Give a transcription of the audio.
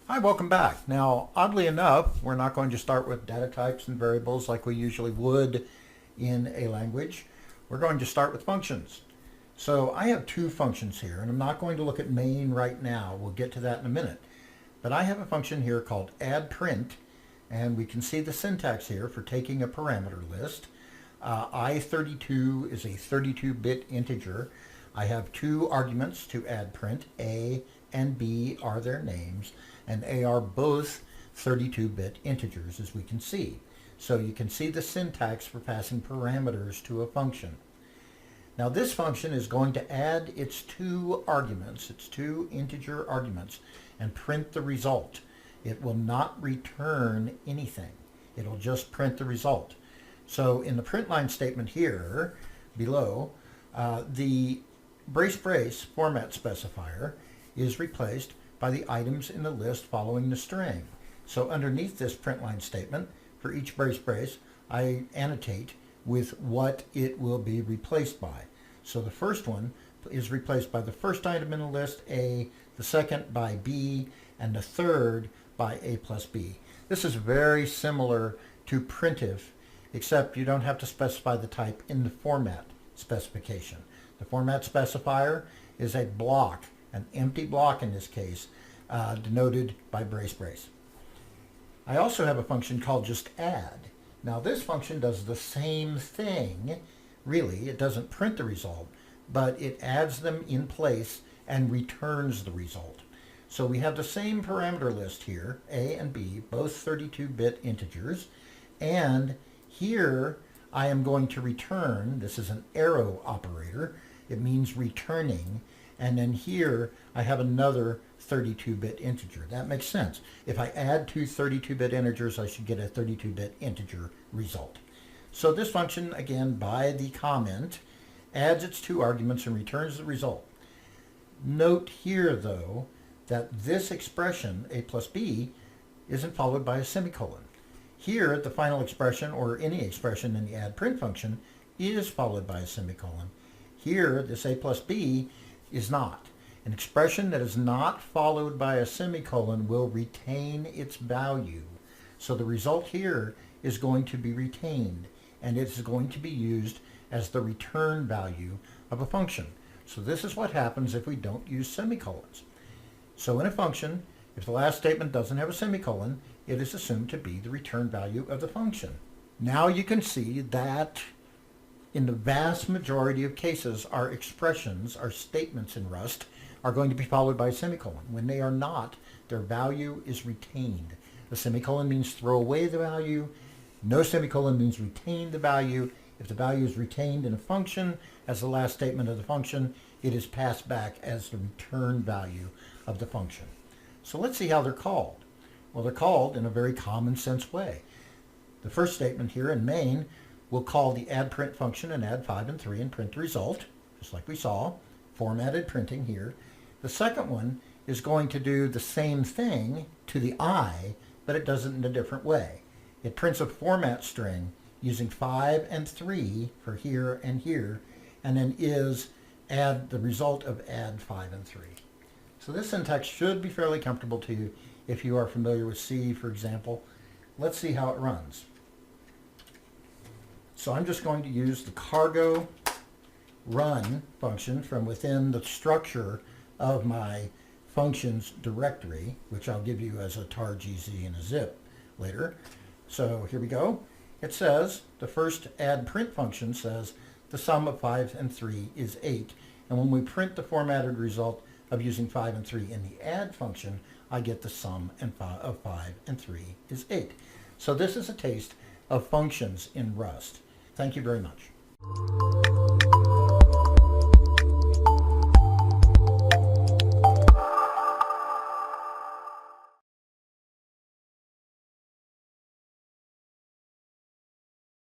Hi, welcome back. Now, oddly enough, we're not going to start with data types and variables like we usually would in a language. We're going to start with functions. So I have two functions here, and I'm not going to look at main right now. We'll get to that in a minute. But I have a function here called addPrint, and we can see the syntax here for taking a parameter list. I32 is a 32-bit integer. I have two arguments to addPrint. A and B are their names, and they are both 32-bit integers, as we can see. So you can see the syntax for passing parameters to a function. Now this function is going to add its two arguments, its two integer arguments, and print the result. It will not return anything. It'll just print the result. So in the print line statement here, below, the brace format specifier is replaced by the items in the list following the string. So underneath this print line statement, for each brace, I annotate with what it will be replaced by. So the first one is replaced by the first item in the list, A, the second by B, and the third by A plus B. This is very similar to printf, except you don't have to specify the type in the format specification. The format specifier is a block, an empty block in this case, denoted by brace. I also have a function called just add. Now this function does the same thing. Really, it doesn't print the result, but it adds them in place and returns the result. So we have the same parameter list here, A and B, both 32-bit integers, and here I am going to return, this is an arrow operator, it means returning, and then here I have another 32-bit integer. That makes sense. If I add two 32-bit integers, I should get a 32-bit integer result. So this function, again, by the comment, adds its two arguments and returns the result. Note here, though, that this expression, A plus B, isn't followed by a semicolon. Here, the final expression, or any expression in the addPrint function, is followed by a semicolon. Here, this A plus B is not. An expression that is not followed by a semicolon will retain its value. So the result here is going to be retained, and it is going to be used as the return value of a function. So this is what happens if we don't use semicolons. So in a function, if the last statement doesn't have a semicolon, it is assumed to be the return value of the function. Now you can see that in the vast majority of cases, our expressions, our statements in Rust, are going to be followed by a semicolon. When they are not, their value is retained. A semicolon means throw away the value. No semicolon means retain the value. If the value is retained in a function as the last statement of the function, it is passed back as the return value of the function. So let's see how they're called. Well, they're called in a very common sense way. The first statement here in main will call the addPrint function and add 5 and 3 and print the result, just like we saw, formatted printing here. The second one is going to do the same thing to the I, but it does it in a different way. It prints a format string using 5 and 3 for here, and then is add the result of add 5 and 3. So this syntax should be fairly comfortable to you if you are familiar with C, for example. Let's see how it runs. So I'm just going to use the cargo run function from within the structure of my functions directory, which I'll give you as a tar gz and a zip later. So here we go. It says, the first addPrint function says the sum of 5 and 3 is 8. And when we print the formatted result of using 5 and 3 in the add function, I get the sum of 5 and 3 is 8. So this is a taste of functions in Rust. Thank you very much.